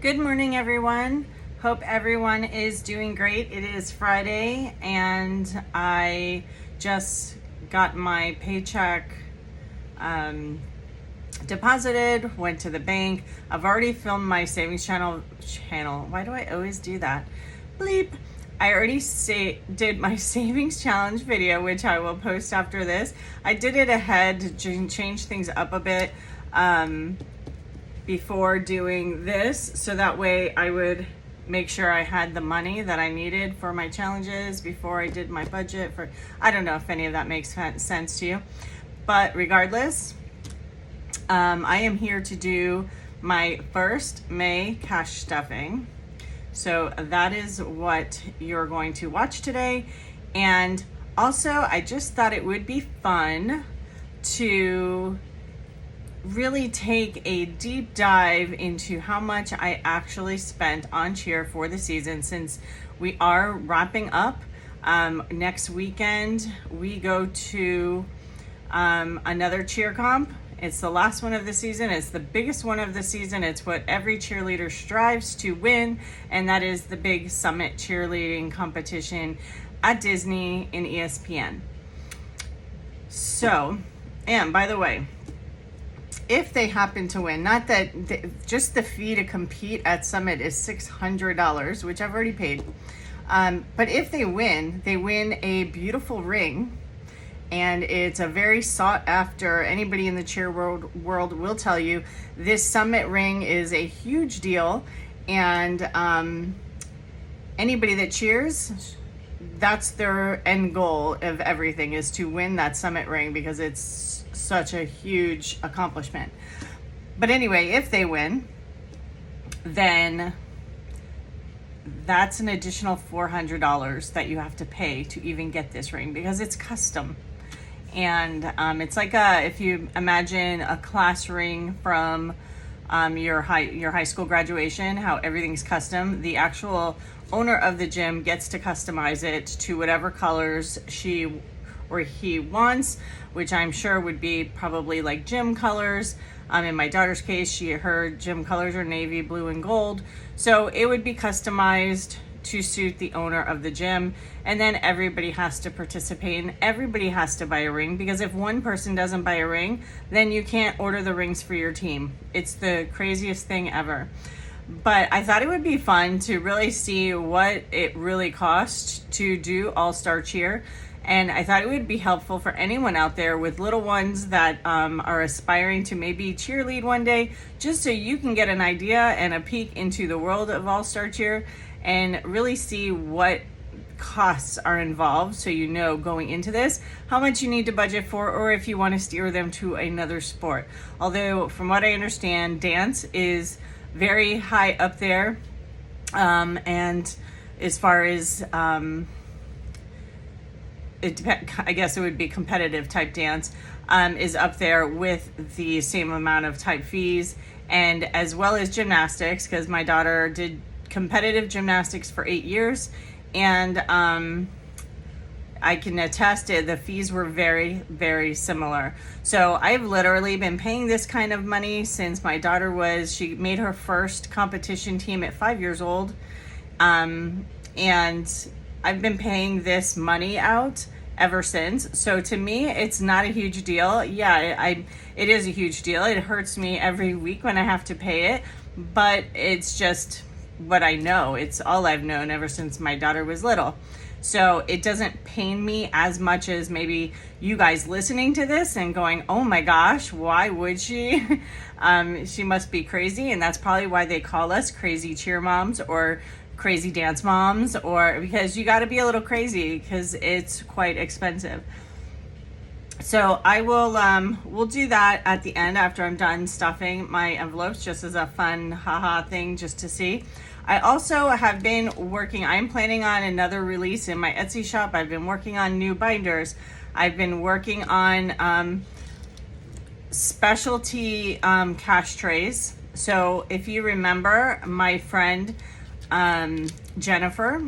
Good morning, everyone. Hope everyone is doing great. It is Friday, and I just got my paycheck deposited, went to the bank. I've already filmed my savings channel. Why do I always do that? Bleep. I already did my savings challenge video, which I will post after this. I did it ahead to change things up a bit before doing this, so that way I would make sure I had the money that I needed for my challenges before I did my budget for, I don't know if any of that makes sense to you, but regardless, I am here to do my first May cash stuffing. So that is what you're going to watch today. And also, I just thought it would be fun to really take a deep dive into how much I actually spent on cheer for the season, since we are wrapping up. Next weekend, we go to another cheer comp. It's the last one of the season. It's the biggest one of the season. It's what every cheerleader strives to win, and that is the big Summit cheerleading competition at Disney in ESPN. So, and by the way, if they happen to win, not that just the fee to compete at Summit is $600, which I've already paid. But if they win a beautiful ring. And it's a very sought after, anybody in the cheer world will tell you, this Summit ring is a huge deal. And anybody that cheers, that's their end goal of everything, is to win that Summit ring, because it's such a huge accomplishment. But anyway, if they win, then that's an additional $400 that you have to pay to even get this ring, because it's custom. And it's like if you imagine a class ring from your high school graduation, how everything's custom. The actual owner of the gym gets to customize it to whatever colors she or he wants, which I'm sure would be probably like gym colors. In my daughter's case, her gym colors are navy, blue, and gold. So it would be customized to suit the owner of the gym, and then everybody has to participate and everybody has to buy a ring, because if one person doesn't buy a ring, then you can't order the rings for your team. It's the craziest thing ever. But I thought it would be fun to really see what it really costs to do All-Star Cheer, and I thought it would be helpful for anyone out there with little ones that are aspiring to maybe cheerlead one day, just so you can get an idea and a peek into the world of All-Star Cheer and really see what costs are involved, so you know going into this how much you need to budget for, or if you want to steer them to another sport. Although from what I understand, dance is very high up there, and as far as I guess it would be competitive type dance, is up there with the same amount of type fees, and as well as gymnastics, because my daughter did competitive gymnastics for 8 years, and I can attest it, the fees were very, very similar. So I've literally been paying this kind of money since my daughter she made her first competition team at 5 years old, and I've been paying this money out ever since. So to me, it's not a huge deal. Yeah, it is a huge deal. It hurts me every week when I have to pay it, but it's just what I know. It's all I've known ever since my daughter was little. So it doesn't pain me as much as maybe you guys listening to this and going, oh my gosh, why would she? She must be crazy. And that's probably why they call us crazy cheer moms or crazy dance moms, or because you got to be a little crazy because it's quite expensive. So I will we'll do that at the end after I'm done stuffing my envelopes, just as a fun haha thing just to see. I also have been I'm planning on another release in my Etsy shop. I've been working on new binders. I've been working on specialty cash trays. So if you remember, my friend Jennifer,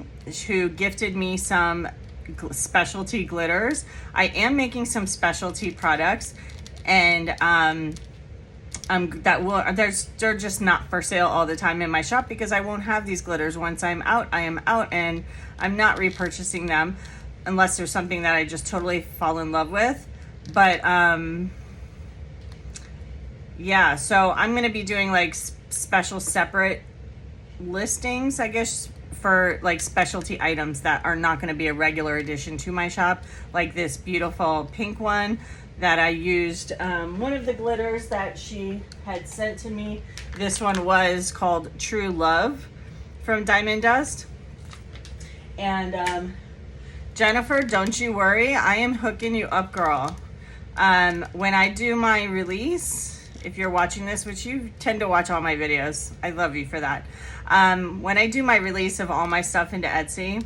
who gifted me some specialty glitters, I am making some specialty products, and they're just not for sale all the time in my shop because I won't have these glitters. Once I'm out, I am out, and I'm not repurchasing them unless there's something that I just totally fall in love with. But yeah, so I'm gonna be doing like special separate listings, I guess, for like specialty items that are not going to be a regular addition to my shop, like this beautiful pink one that I used. One of the glitters that she had sent to me, this one was called True Love from Diamond Dust. And Jennifer, don't you worry, I am hooking you up, girl. When I do my release, if you're watching this, which you tend to watch all my videos, I love you for that. When I do my release of all my stuff into Etsy,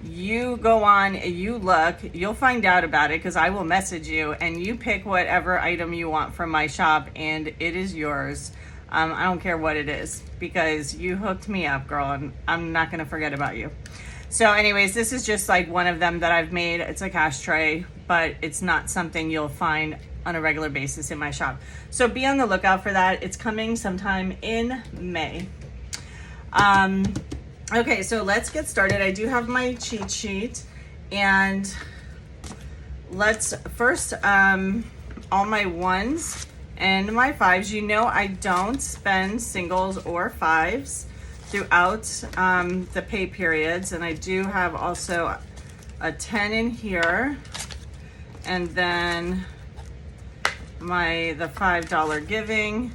you go on, you look, you'll find out about it because I will message you, and you pick whatever item you want from my shop and it is yours. I don't care what it is because you hooked me up, girl, and I'm not going to forget about you. So anyways, this is just like one of them that I've made. It's a cash tray, but it's not something you'll find on a regular basis in my shop. So be on the lookout for that. It's coming sometime in May. Okay, so let's get started. I do have my cheat sheet, and let's first, all my ones and my fives. You know I don't spend singles or fives throughout the pay periods, and I do have also a 10 in here, and then the $5 giving.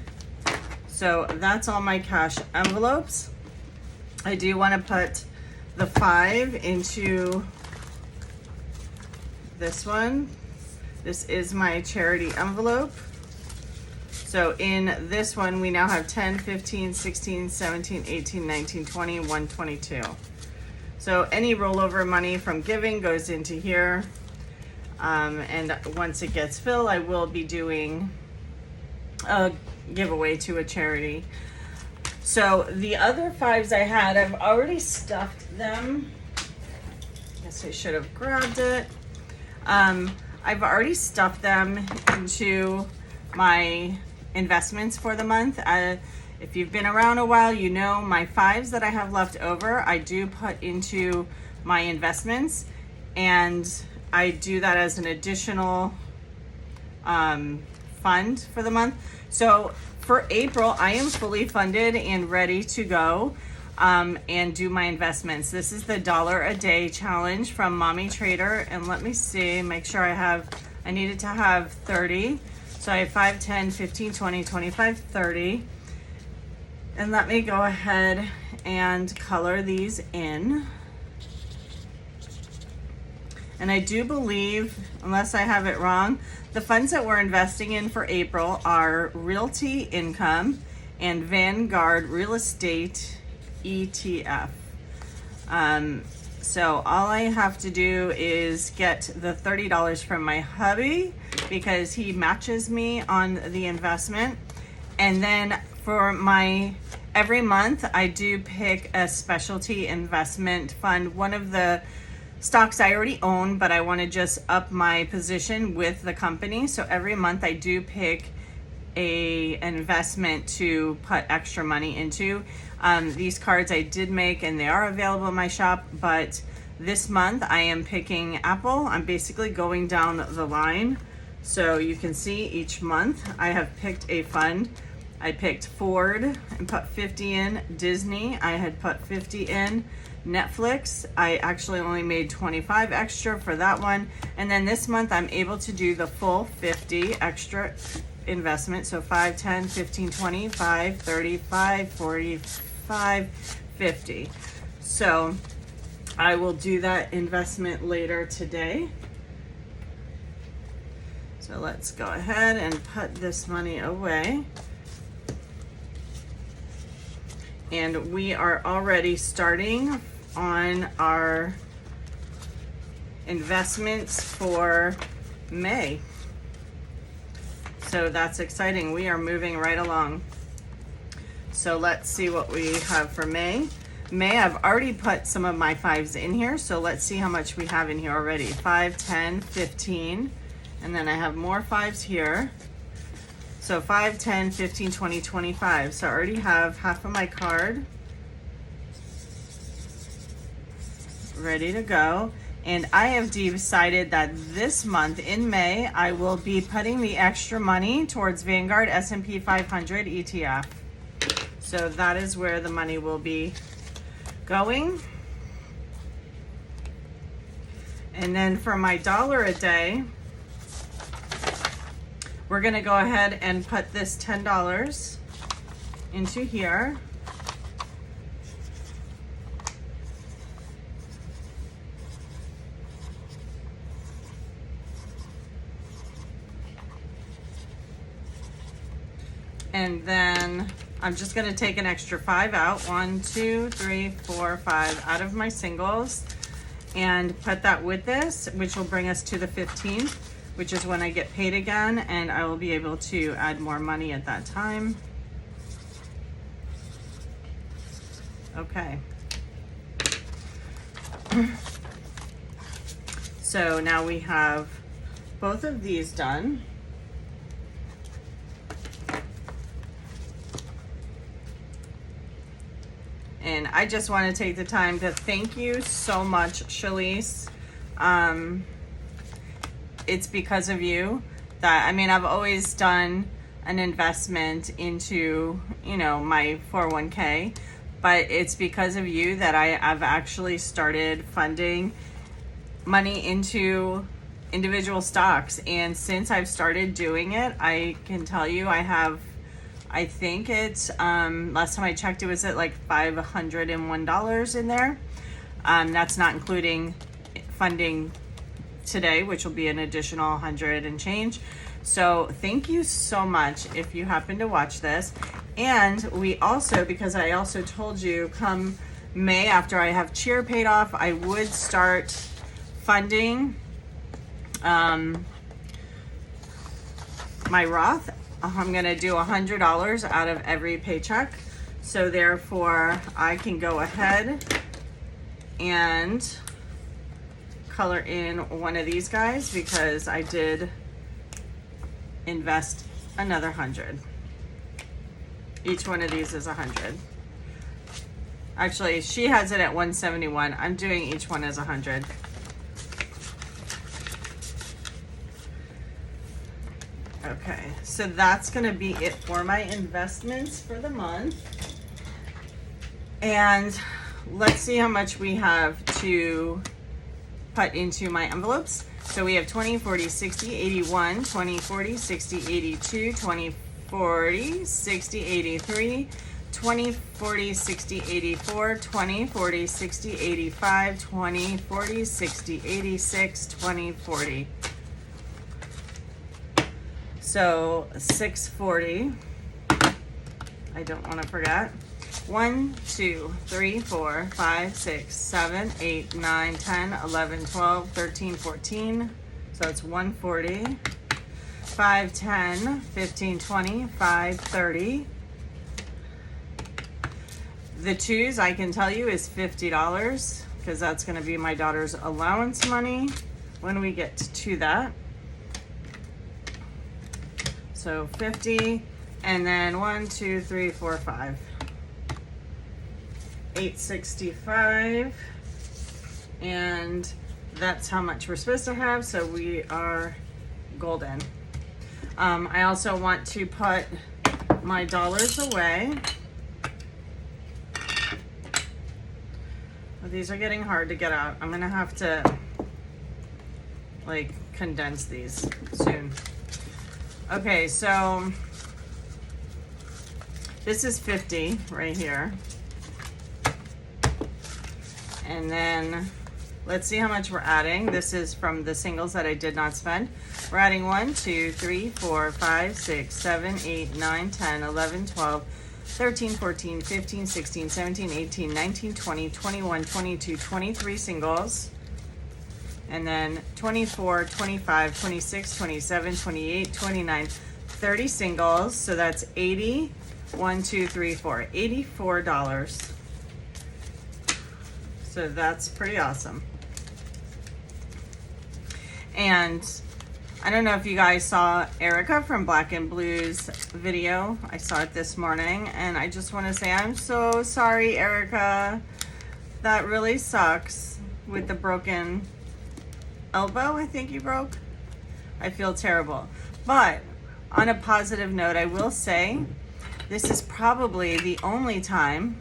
So that's all my cash envelopes. I do want to put the 5 into this one. This is my charity envelope. So in this one, we now have 10, 15, 16, 17, 18, 19, 20, 122. So any rollover money from giving goes into here. And once it gets filled, I will be doing a giveaway to a charity. So the other fives I had, I've already stuffed them. I guess I should have grabbed it. I've already stuffed them into my investments for the month. If you've been around a while, you know my fives that I have left over, I do put into my investments, and I do that as an additional fund for the month. So for April, I am fully funded and ready to go and do my investments. This is the $1 a day challenge from Mommy Trader. And let me see, make sure I needed to have 30. So I have 5, 10, 15, 20, 25, 30. And let me go ahead and color these in. And I do believe, unless I have it wrong, the funds that we're investing in for April are Realty Income and Vanguard Real Estate ETF. So all I have to do is get the $30 from my hubby because he matches me on the investment. And then for every month, I do pick a specialty investment fund. One of the stocks I already own, but I want to just up my position with the company. So every month I do pick an investment to put extra money into. These cards I did make, and they are available in my shop, but this month I am picking Apple. I'm basically going down the line. So you can see each month I have picked a fund. I picked Ford and put 50 in. Disney, I had put 50 in. Netflix, I actually only made 25 extra for that one. And then this month I'm able to do the full 50 extra investment. So 5, 10, 15, 25, 35, 45, 50. So I will do that investment later today. So let's go ahead and put this money away. And we are already starting on our investments for May. So that's exciting. We are moving right along. So let's see what we have for May. May, I've already put some of my fives in here. So let's see how much we have in here already. 5, 10, 15. And then I have more fives here. So 5, 10, 15, 20, 25. So I already have half of my card ready to go. And I have decided that this month in May, I will be putting the extra money towards Vanguard S&P 500 ETF. So that is where the money will be going. And then for my dollar a day, we're gonna go ahead and put this $10 into here. And then I'm just gonna take an extra 5 out, 1, 2, 3, 4, 5 out of my singles and put that with this, which will bring us to the 15th, which is when I get paid again, and I will be able to add more money at that time. Okay. So now we have both of these done. And I just want to take the time to thank you so much, Shalise. It's because of you that, I mean, I've always done an investment into, you know, my 401k, but it's because of you that I've actually started funding money into individual stocks. And since I've started doing it, I can tell you I think it's, last time I checked, it was at like $501 in there. That's not including funding today, which will be an additional 100 and change. So thank you so much if you happen to watch this. And we also, because I also told you come May, after I have cheer paid off, I would start funding my Roth. I'm gonna do $100 out of every paycheck. So therefore I can go ahead and color in one of these guys because I did invest another 100. Each one of these is 100. Actually, she has it at 171. I'm doing each one as 100. Okay, so that's gonna be it for my investments for the month. And let's see how much we have to put into my envelopes. So we have 20, 40, 60, 81, 20, 40, 60, 82, 20, 40, 60, 83, 20, 40, 60, 84, 20, 40, 60, 85, 20, 40, 60, 86, 20, 40. So 640, I don't want to forget. 1, 2, 3, 4, 5, 6, 7, 8, 9, 10, 11, 12, 13, 14. So it's 140. 5, 10, 15, 20, 5, 30. The twos, I can tell you, is $50 because that's going to be my daughter's allowance money when we get to that. So 50, and then 1, 2, 3, 4, 5. 865, and that's how much we're supposed to have, so we are golden. I also want to put my dollars away. Well, these are getting hard to get out. I'm gonna have to like condense these soon. Okay, so this is 50 right here. And then let's see how much we're adding. This is from the singles that I did not spend. We're adding 1, 2, 3, 4, 5, 6, 7, 8, 9, 10, 11, 12, 13, 14, 15, 16, 17, 18, 19, 20, 21, 22, 23 singles. And then 24, 25, 26, 27, 28, 29, 30 singles. So that's 80, 1, 2, 3, 4, $84. So that's pretty awesome. And I don't know if you guys saw Erica from Black and Blue's video. I saw it this morning, and I just want to say I'm so sorry, Erica. That really sucks with the broken elbow, I think you broke. I feel terrible. But on a positive note, I will say this is probably the only time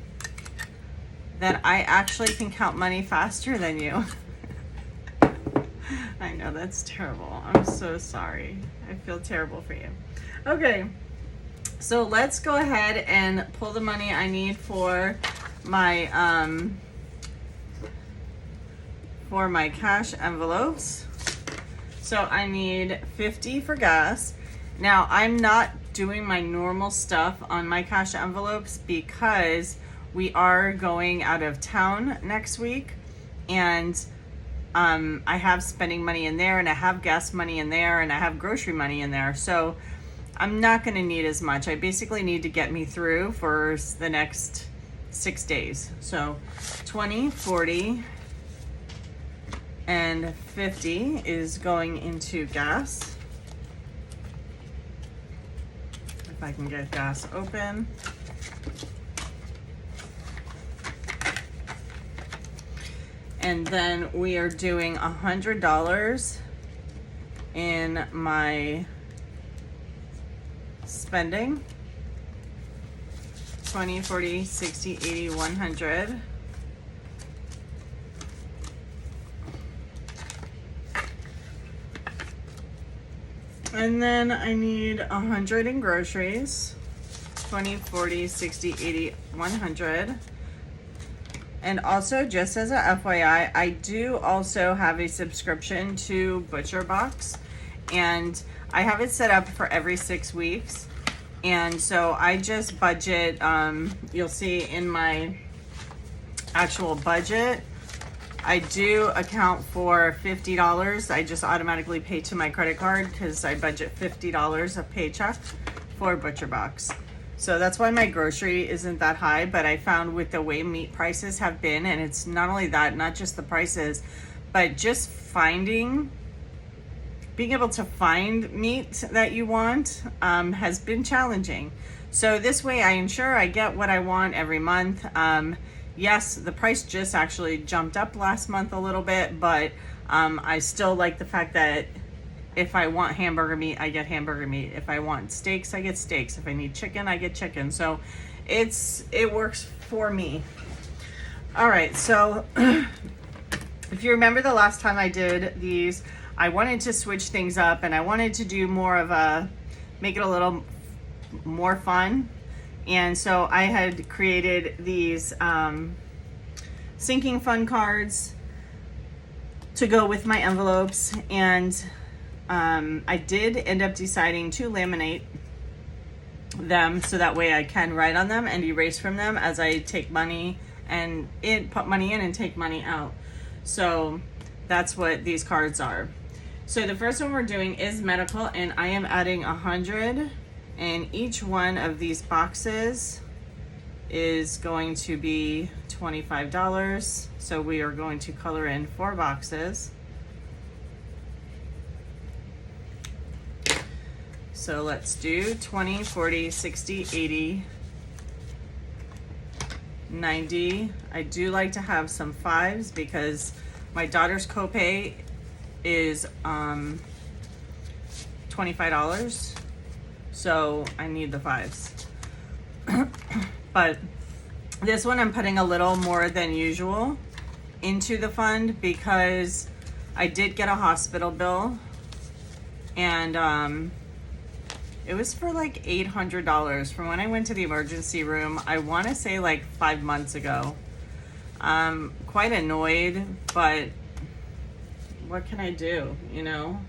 that I actually can count money faster than you. I know, that's terrible. I'm so sorry. I feel terrible for you. Okay, so let's go ahead and pull the money I need for my cash envelopes. So I need 50 for gas. Now I'm not doing my normal stuff on my cash envelopes because we are going out of town next week, and I have spending money in there, and I have gas money in there, and I have grocery money in there. So I'm not going to need as much. I basically need to get me through for the next 6 days. So 20, 40, and 50 is going into gas. If I can get gas open. And then we are doing $100 in my spending. 20, 40, 60, 80, 100. And then I need 100 in groceries. 20, 40, 60, 80, 100. And also, just as a FYI, I do also have a subscription to ButcherBox, and I have it set up for every 6 weeks. And so I just budget, you'll see in my actual budget, I do account for $50. I just automatically pay to my credit card because I budget $50 a paycheck for ButcherBox. So that's why my grocery isn't that high, but I found with the way meat prices have been, and it's not only that, not just the prices, but just being able to find meat that you want has been challenging. So this way I ensure I get what I want every month. Yes, the price just actually jumped up last month a little bit, but I still like the fact that if I want hamburger meat, I get hamburger meat. If I want steaks, I get steaks. If I need chicken, I get chicken. So it works for me. All right, so if you remember the last time I did these, I wanted to switch things up, and I wanted to do more of make it a little more fun. And so I had created these sinking fun cards to go with my envelopes, and I did end up deciding to laminate them so that way I can write on them and erase from them as I take money and put money in and take money out. So that's what these cards are. So the first one we're doing is medical, and I am adding 100, and each one of these boxes is going to be $25. So we are going to color in 4 boxes. So let's do 20, 40, 60, 80, 90. I do like to have some 5s because my daughter's copay is $25. So I need the 5s. But this one I'm putting a little more than usual into the fund because I did get a hospital bill, and it was for like $800 from when I went to the emergency room. I want to say like 5 months ago. Quite annoyed, but what can I do, you know?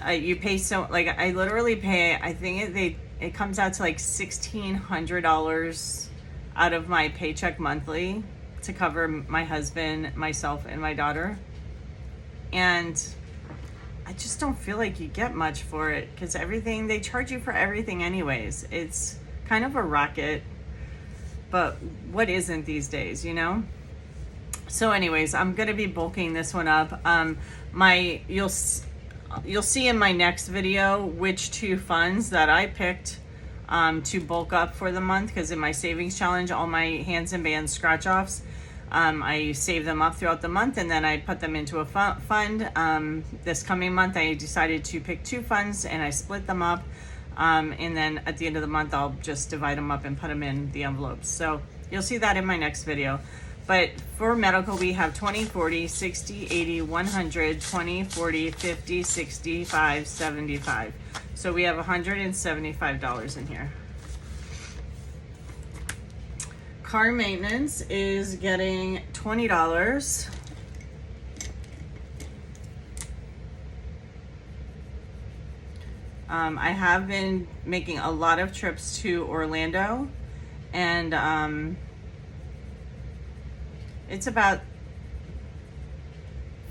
You pay I literally pay, I think it comes out to like $1,600 out of my paycheck monthly to cover my husband, myself, and my daughter. And I just don't feel like you get much for it because they charge you for everything anyways. It's kind of a racket, but what isn't these days, you know? So anyways, I'm going to be bulking this one up. you'll see in my next video which 2 funds that I picked to bulk up for the month, because in my savings challenge, all my hands and bands scratch offs, I save them up throughout the month and then I put them into a fund. This coming month, I decided to pick 2 funds and I split them up. And then at the end of the month, I'll just divide them up and put them in the envelopes. So you'll see that in my next video. But for medical, we have 20, 40, 60, 80, 100, 20, 40, 50, 65, 75. So we have $175 in here. Car maintenance is getting $20. I have been making a lot of trips to Orlando, and it's about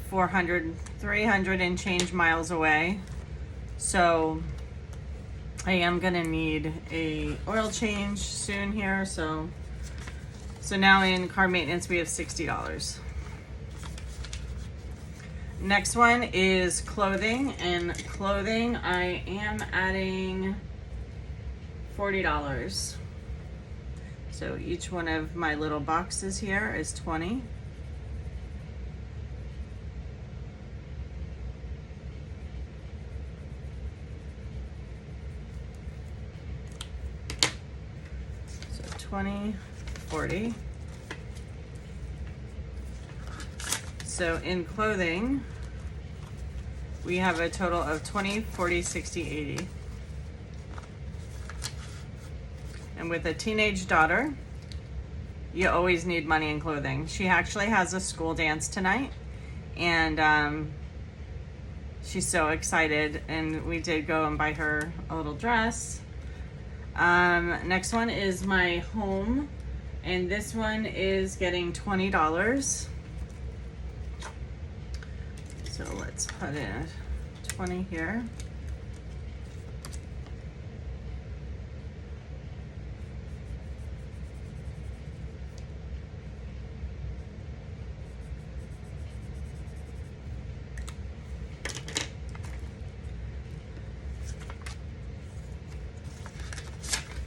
300 and change miles away. So I am gonna need a oil change soon here. So now in car maintenance, we have $60. Next one is clothing, and clothing I am adding $40. So each one of my little boxes here is 20. So 20, 40. So in clothing, we have a total of 20, 40, 60, 80. And with a teenage daughter, you always need money in clothing. She actually has a school dance tonight, and she's so excited, and we did go and buy her a little dress. Next one is my home, and this one is getting $20. So let's put in 20 here.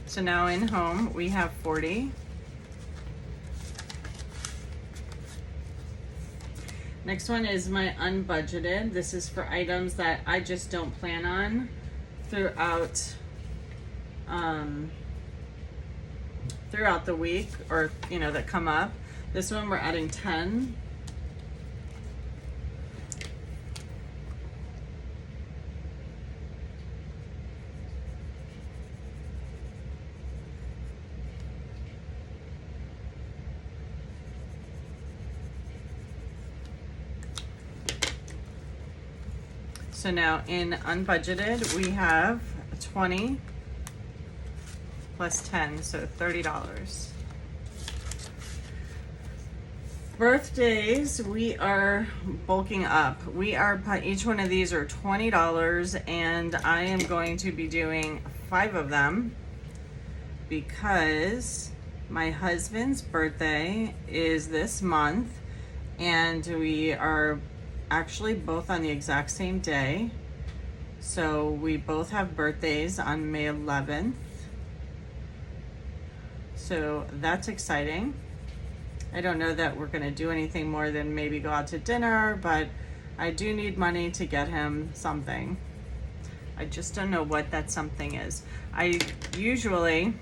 So now in home, we have 40. Next one is my unbudgeted. This is for items that I just don't plan on throughout the week, or that come up. This one we're adding 10. So now in unbudgeted, we have 20 plus 10, so $30. Birthdays, we are bulking up. Each one of these are $20, and I am going to be doing 5 of them because my husband's birthday is this month, and we are actually both on the exact same day. So we both have birthdays on May 11th. So that's exciting. I don't know that we're gonna do anything more than maybe go out to dinner, but I do need money to get him something. I just don't know what that something is. I usually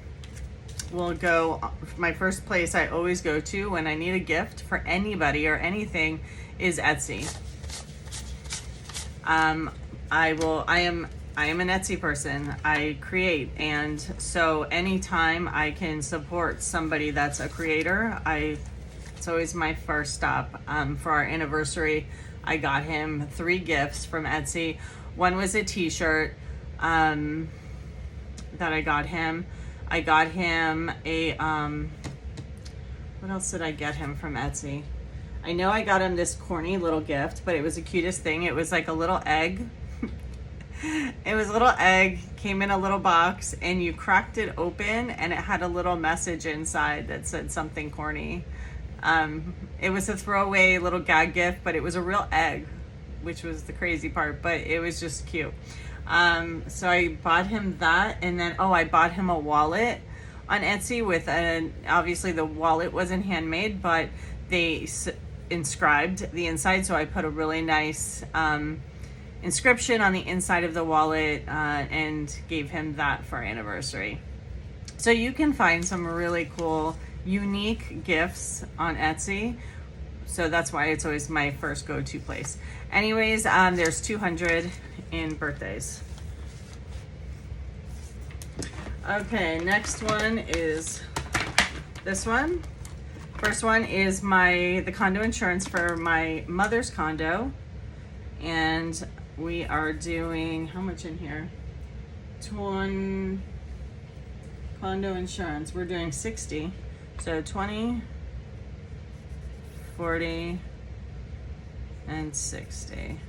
will go, my first place I always go to when I need a gift for anybody or anything is Etsy. I am an Etsy person. I create, and so anytime I can support somebody that's a creator, it's always my first stop. For our anniversary, I got him 3 gifts from Etsy. One was a t-shirt that I got him. I got him a what else did I get him from Etsy? I know I got him this corny little gift, but it was the cutest thing. It was like a little egg. It was a little egg, came in a little box, and you cracked it open, and it had a little message inside that said something corny. It was a throwaway little gag gift, but it was a real egg. which was the crazy part, but it was just cute. So I bought him that, and then, I bought him a wallet on Etsy with obviously the wallet wasn't handmade, but they inscribed the inside, so I put a really nice inscription on the inside of the wallet and gave him that for our anniversary. So you can find some really cool, unique gifts on Etsy. So that's why it's always my first go-to place. Anyways, there's 200 in birthdays. Okay, next one is this one. First one is the condo insurance for my mother's condo. And we are doing, how much in here? Condo insurance, we're doing 60. So 20, 40, and 60.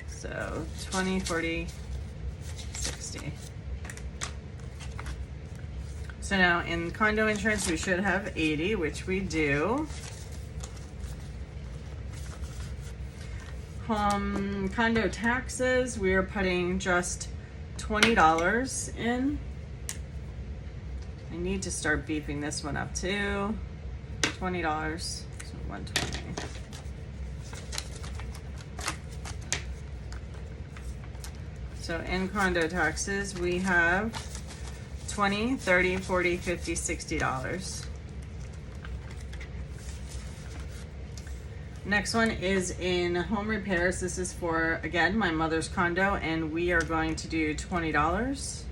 So 20, 40, 60. So now in condo insurance, we should have 80, which we do. Condo taxes, we are putting just $20 in. I need to start beefing this one up too. $20, so 120. So in condo taxes, we have $20, $30, $40, $50, $60. Next one is in home repairs. This is for, again, my mother's condo, and we are going to do $20.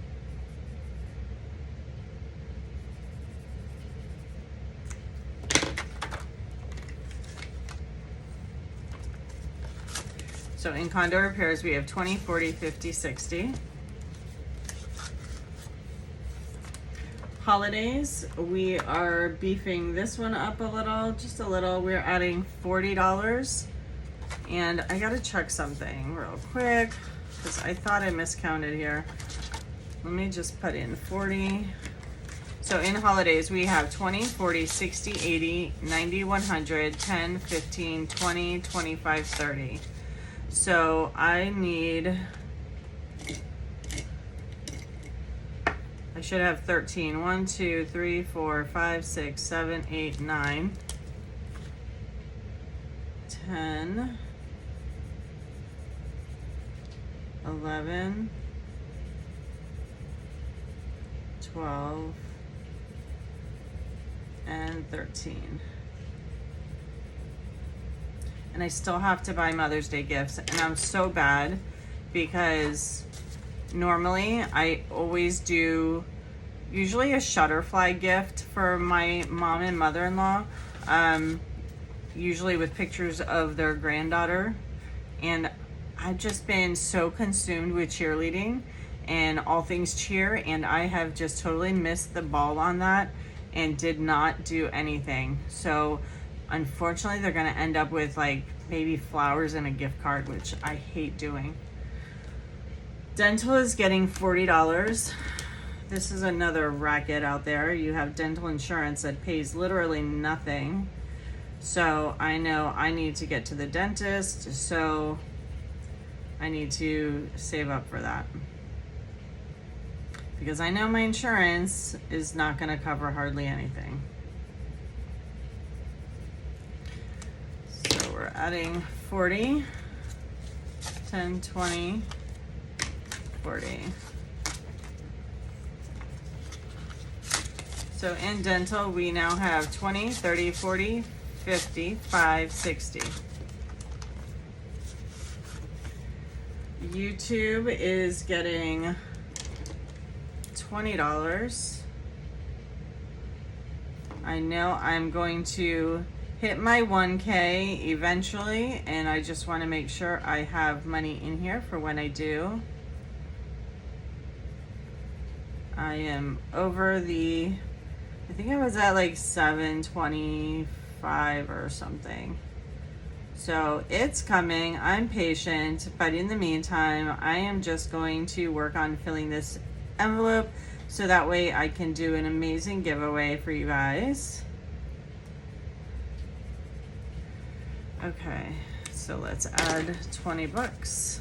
So in condo repairs, we have 20, 40, 50, 60. Holidays, we are beefing this one up a little, just a little. We're adding $40. And I gotta check something real quick because I thought I miscounted here. Let me just put in 40. So in holidays, we have 20, 40, 60, 80, 90, 100, 10, 15, 20, 25, 30. So I should have 13. 1, 2, 3, 4, 5, 6, 7, 8, 9, 10, 11, 12, and 13. And I still have to buy Mother's Day gifts, and I'm so bad because normally I always do usually a Shutterfly gift for my mom and mother-in-law, usually with pictures of their granddaughter. And I've just been so consumed with cheerleading and all things cheer, and I have just totally missed the ball on that and did not do anything. So unfortunately, they're gonna end up with like maybe flowers and a gift card, which I hate doing. Dental is getting $40. This is another racket out there. You have dental insurance that pays literally nothing. So I know I need to get to the dentist, so I need to save up for that. Because I know my insurance is not gonna cover hardly anything. So we're adding 40, 10, 20, 40. So in dental, we now have 20, 30, 40, 50, 5, 60. YouTube is getting $20. I know I'm going to hit my 1K eventually, and I just want to make sure I have money in here for when I do. I am over the, I think I was at like 725 or something. So it's coming. I'm patient, but in the meantime, I am just going to work on filling this envelope so that way I can do an amazing giveaway for you guys. Okay, so let's add 20 bucks.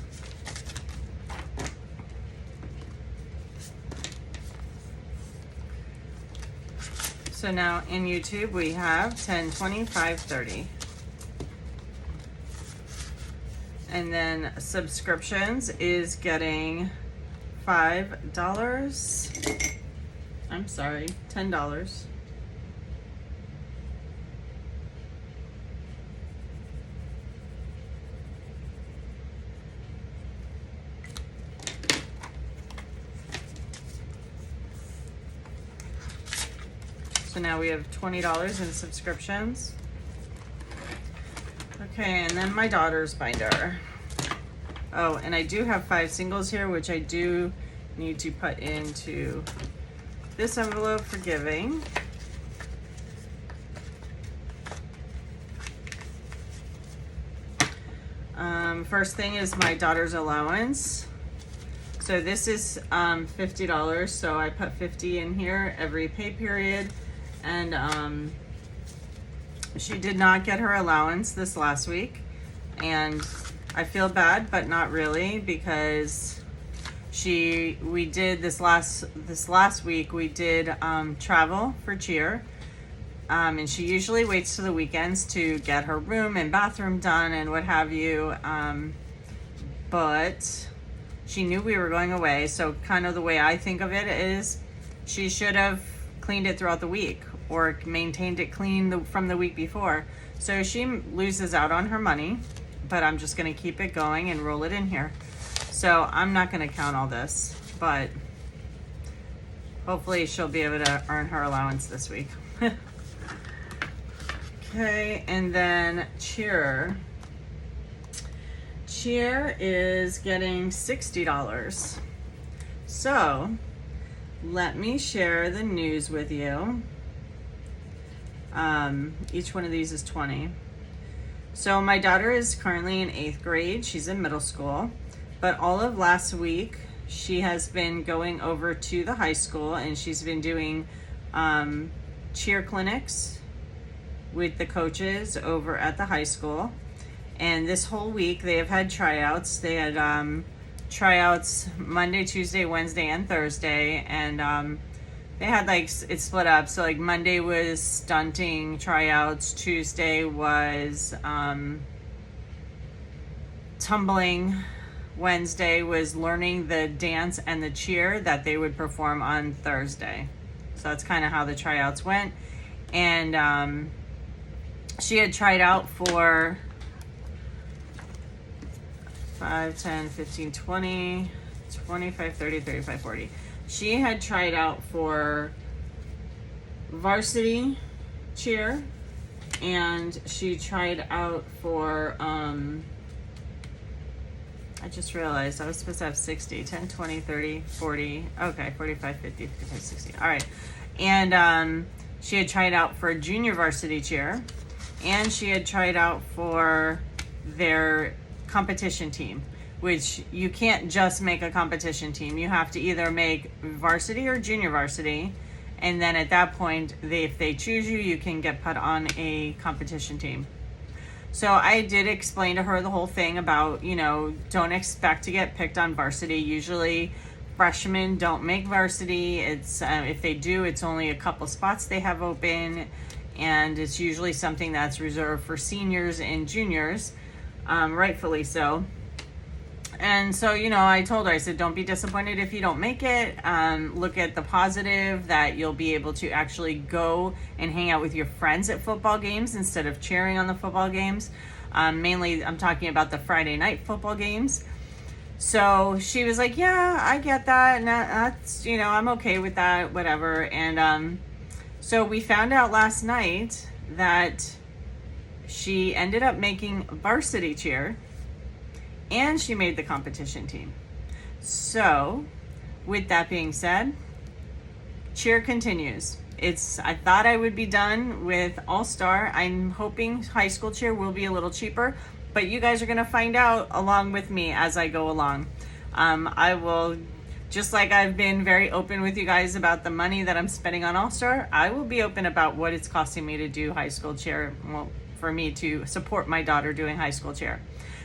So now in YouTube we have 10, 20, 5, 30. And then subscriptions is getting $5. I'm sorry, $10. So now we have $20 in subscriptions. Okay, and then my daughter's binder. Oh, and I do have 5 singles here, which I do need to put into this envelope for giving. First thing is my daughter's allowance. So this is $50, so I put 50 in here every pay period. And she did not get her allowance this last week, and I feel bad, but not really, because we did this last week we did travel for cheer, and she usually waits to the weekends to get her room and bathroom done and what have you, but she knew we were going away, so kind of the way I think of it is she should have cleaned it throughout the week or maintained it clean from the week before. So she loses out on her money, but I'm just gonna keep it going and roll it in here. So I'm not gonna count all this, but hopefully she'll be able to earn her allowance this week. Okay, and then cheer. Cheer is getting $60. So let me share the news with you. Each one of these is 20. So my daughter is currently in 8th grade. She's in middle school, but all of last week she has been going over to the high school, and she's been doing cheer clinics with the coaches over at the high school. And this whole week they have had tryouts. They had tryouts Monday, Tuesday, Wednesday, and Thursday, and they had like it split up. So like Monday was stunting tryouts, Tuesday was tumbling, Wednesday was learning the dance and the cheer that they would perform on Thursday. So that's kind of how the tryouts went. And she had tried out for 5, 10, 15, 20, 25, 30, 35, 40. She had tried out for varsity cheer, and she tried out for, I just realized I was supposed to have 60, 10, 20, 30, 40, okay, 45, 50, 55, 60. All right. And she had tried out for junior varsity cheer, and she had tried out for their competition team, which you can't just make a competition team. You have to either make varsity or junior varsity, and then at that point, if they choose you, you can get put on a competition team. So I did explain to her the whole thing about, don't expect to get picked on varsity. Usually freshmen don't make varsity. It's if they do, it's only a couple spots they have open, and it's usually something that's reserved for seniors and juniors, rightfully so. And so, I told her, I said, don't be disappointed if you don't make it. Look at the positive that you'll be able to actually go and hang out with your friends at football games instead of cheering on the football games. Mainly, I'm talking about the Friday night football games. So she was like, yeah, I get that. And that's, I'm okay with that, whatever. And so we found out last night that she ended up making varsity cheer, and she made the competition team. So with that being said, cheer continues. I thought I would be done with All-Star. I'm hoping high school cheer will be a little cheaper, but you guys are going to find out along with me as I go along. I will, just like I've been very open with you guys about the money that I'm spending on All-Star, I will be open about what it's costing me to do high school cheer. Well, for me to support my daughter doing high school cheer.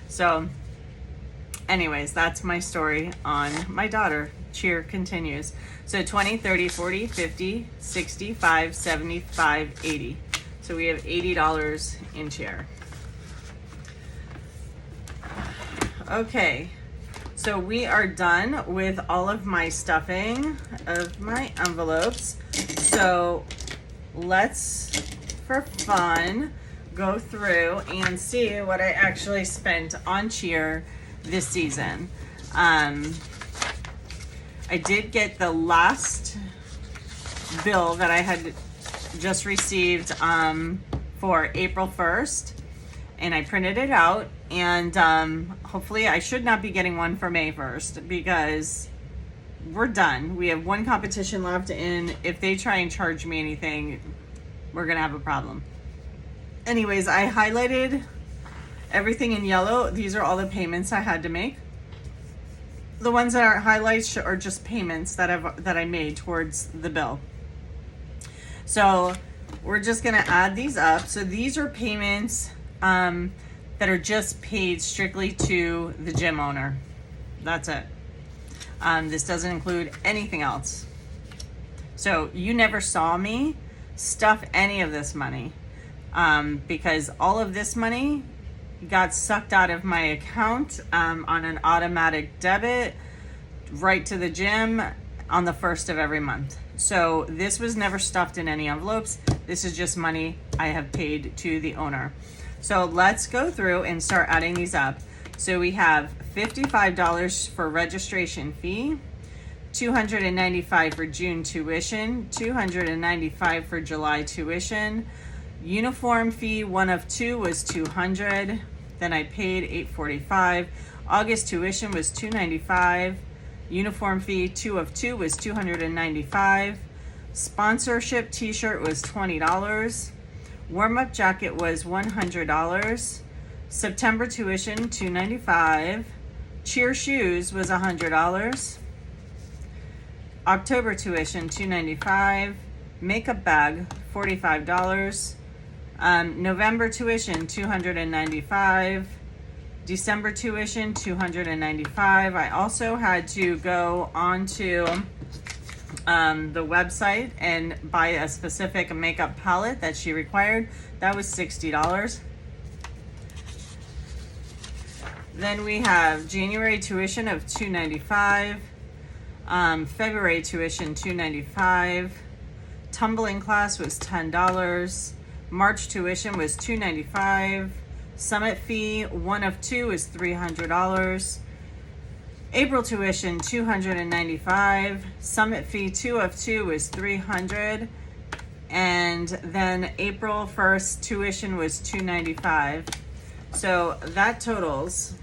So anyways, that's my story on my daughter. Cheer continues. So 20, 30, 40, 50, 65, 75, 80. So we have $80 in cheer. Okay, so we are done with all of my stuffing of my envelopes. So let's, for fun, go through and see what I actually spent on cheer this season. I did get the last bill that I had just received for April 1st, and I printed it out, and hopefully I should not be getting one for May 1st because we're done. We have one competition left, and if they try and charge me anything, we're gonna have a problem. Anyways, I highlighted everything in yellow. These are all the payments I had to make. The ones that aren't highlights are just payments that I made towards the bill. So we're just gonna add these up. So these are payments that are just paid strictly to the gym owner. That's it. This doesn't include anything else. So you never saw me stuff any of this money because all of this money got sucked out of my account on an automatic debit right to the gym on the 1st of every month. So this was never stuffed in any envelopes. This is just money I have paid to the owner. So let's go through and start adding these up. So we have $55 for registration fee, $295 for June tuition, $295 for July tuition. Uniform fee, 1 of 2 was $200. Then I paid $845. August tuition was $295. Uniform fee, 2 of 2 was $295. Sponsorship t-shirt was $20. Warm-up jacket was $100. September tuition, $295. Cheer shoes was $100. October tuition, $295. Makeup bag, $45. November tuition, $295. December tuition, $295. I also had to go onto the website and buy a specific makeup palette that she required. That was $60. Then we have January tuition of $295. February tuition, $295. Tumbling class was $10. March tuition was $295. Summit fee, 1 of 2 is $300. April tuition, $295. Summit fee, 2 of 2 is $300. And then April 1st tuition was $295. So that totals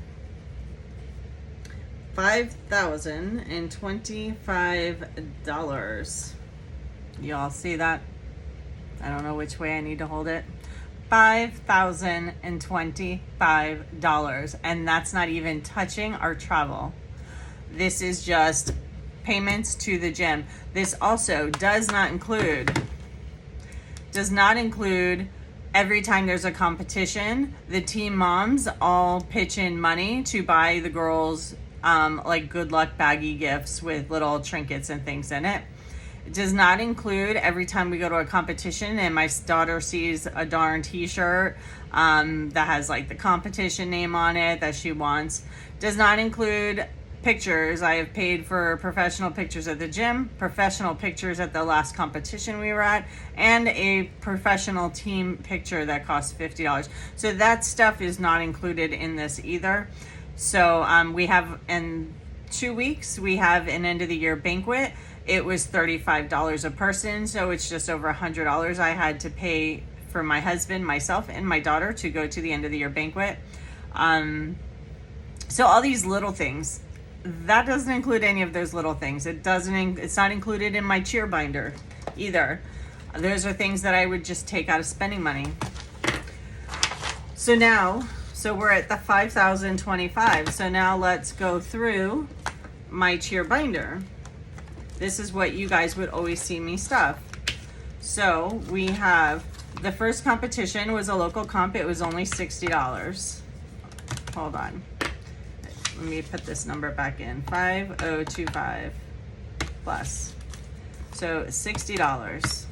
$5,025. Y'all see that? I don't know which way I need to hold it. $5,025. And that's not even touching our travel. This is just payments to the gym. This also does not include every time there's a competition, the team moms all pitch in money to buy the girls like good luck baggy gifts with little trinkets and things in it. It does not include every time we go to a competition and my daughter sees a darn t-shirt that has like the competition name on it that she wants. Does not include pictures. I have paid for professional pictures at the gym, professional pictures at the last competition we were at, and a professional team picture that costs $50. So that stuff is not included in this either. So we have, in 2 weeks, we have an end of the year banquet. It was $35 a person, so it's just over $100 I had to pay for my husband, myself, and my daughter to go to the end of the year banquet. So all these little things, that doesn't include any of those little things. It's not included in my cheer binder either. Those are things that I would just take out of spending money. So we're at the $5,025. So now let's go through my cheer binder. This is what you guys would always see me stuff. So we have The first competition was a local comp. It was only $60. Hold on. Let me put this number back in. 5025 plus. So $60.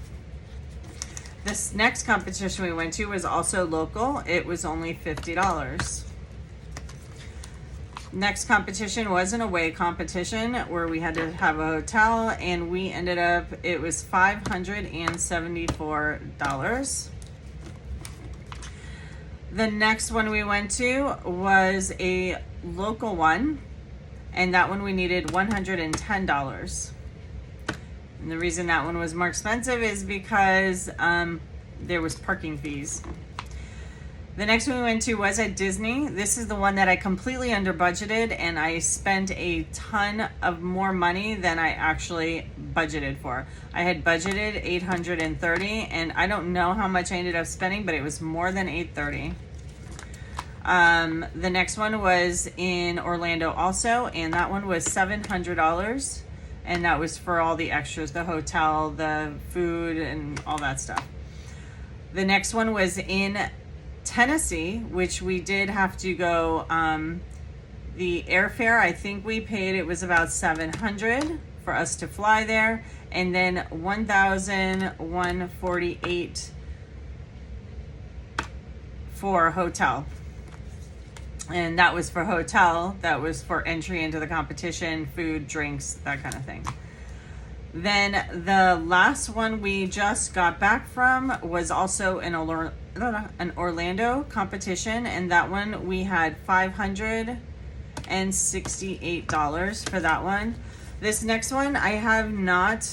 This next competition we went to was also local. It was only $50. Next competition was an away competition where we had to have a hotel, and we ended up, it was $574. The next one we went to was a local one, and that one we needed $110. And the reason that one was more expensive is because there was parking fees. The next one we went to was at Disney. This is the one that I completely under budgeted, and I spent a ton of more money than I actually budgeted for. I had budgeted $830, and I don't know how much I ended up spending, but it was more than $830. The next one was in Orlando also, and that one was $700, and that was for all the extras, the hotel, the food, and all that stuff. The next one was in Tennessee, which we did have to go, the airfare, I think we paid, it was about $700 for us to fly there, and then $1,148 for hotel. And that was for hotel, that was for entry into the competition, food, drinks, that kind of thing. Then the last one we just got back from was also an Orlando competition, and that one we had $568 for that one. This next one I have not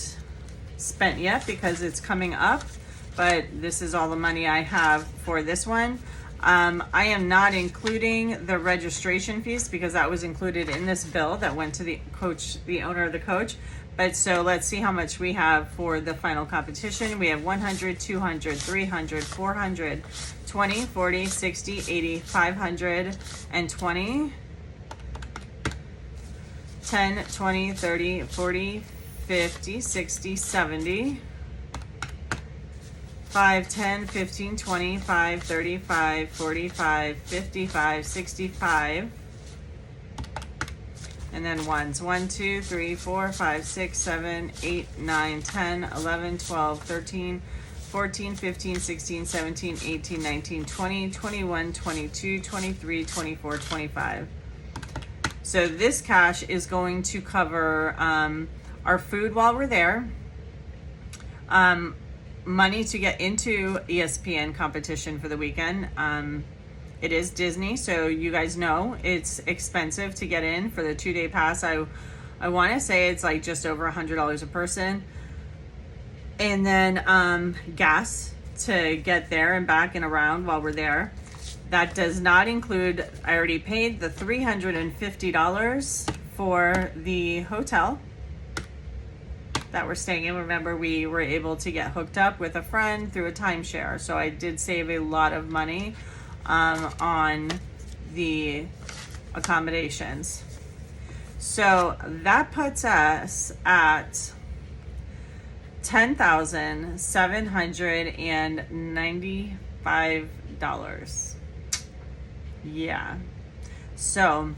spent yet because it's coming up, but this is all the money I have for this one. I am not including the registration fees because that was included in this bill that went to the coach, the owner of the coach. But so let's see how much we have for the final competition. We have 100, 200, 300, 400, 20, 40, 60, 80, 520, 10, 20, 30, 40, 50, 60, 70, 5, 10, 15, 25, 35, 45, 55, 65. And then ones. 1, 2, 3, 4, 5, 6, 7, 8, 9, 10, 11, 12, 13, 14, 15, 16, 17, 18, 19, 20, 21, 22, 23, 24, 25. So this cash is going to cover our food while we're there, money to get into ESPN competition for the weekend. It is Disney, so you guys know it's expensive to get in for the 2-day pass. I want to say it's like just over $100 a person. And then gas to get there and back and around while we're there. That does not include, I already paid the $350 for the hotel that we're staying in. Remember, we were able to get hooked up with a friend through a timeshare, so I did save a lot of money on the accommodations. So that puts us at $10,795. Yeah. So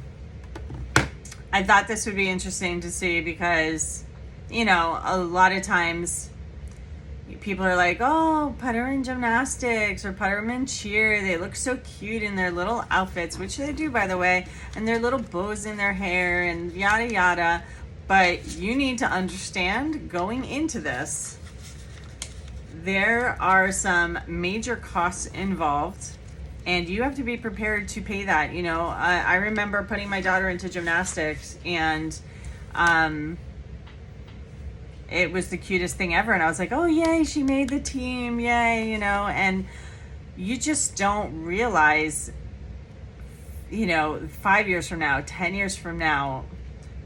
I thought this would be interesting to see because, you know, a lot of times people are like, oh, put her in gymnastics or put her in cheer. They look so cute in their little outfits, which they do, by the way, and their little bows in their hair and yada, yada. But you need to understand going into this, there are some major costs involved, and you have to be prepared to pay that. You know, I remember putting my daughter into gymnastics, and it was the cutest thing ever. And I was like, oh, yay, she made the team, yay, you know. And you just don't realize, you know, 5 years from now, 10 years from now,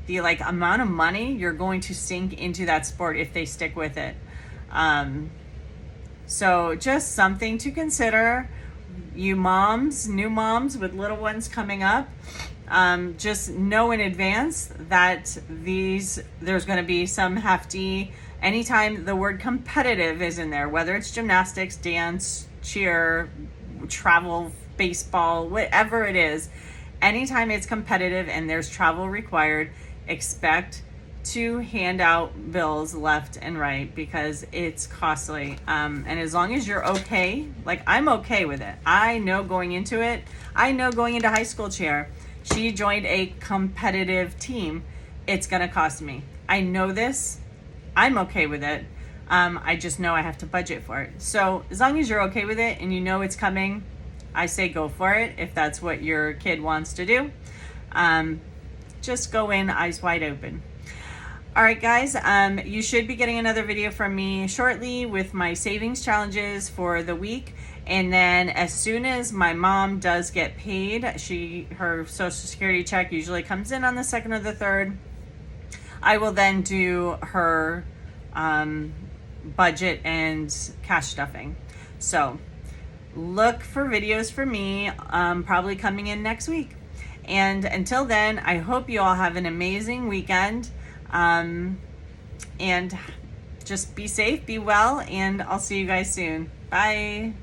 the like amount of money you're going to sink into that sport if they stick with it. So just something to consider. You moms, new moms with little ones coming up, just know in advance that there's going to be some hefty anytime the word competitive is in there, whether it's gymnastics, dance, cheer, travel, baseball, whatever it is, anytime it's competitive and there's travel required, expect to hand out bills left and right because it's costly. And as long as you're okay, like I'm okay with it. I know going into high school cheer, she joined a competitive team. It's going to cost me. I know this. I'm okay with it. I just know I have to budget for it. So as long as you're okay with it and you know it's coming, I say go for it if that's what your kid wants to do. Just go in eyes wide open. All right, guys, you should be getting another video from me shortly with my savings challenges for the week. And then as soon as my mom does get paid, her Social Security check usually comes in on the 2nd or the 3rd. I will then do her budget and cash stuffing. So look for videos from me, probably coming in next week. And until then, I hope you all have an amazing weekend. And just be safe, be well, and I'll see you guys soon. Bye.